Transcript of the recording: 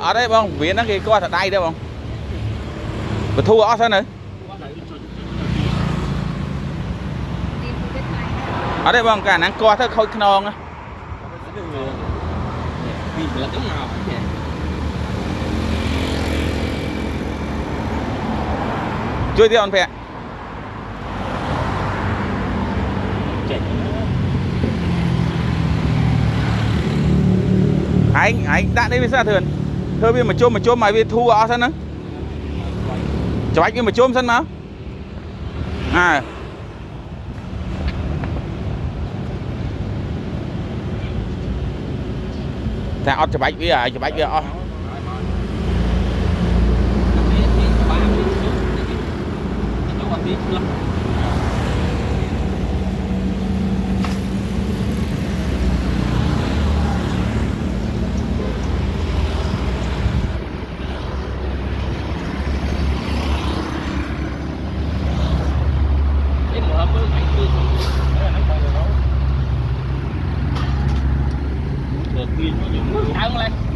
Ở đây bông viện nó kia có thật đây đó bông và thua ở sao nữa ở đây bông cả năng co thôi khôi non á chui đi on phè anh đã đây với sao thường thôi bây mà chôm mà bây thu ở sân nữa cho anh mà chôm sân mà à thằng ọt cho bạch bây giờ Được pin nó dùng.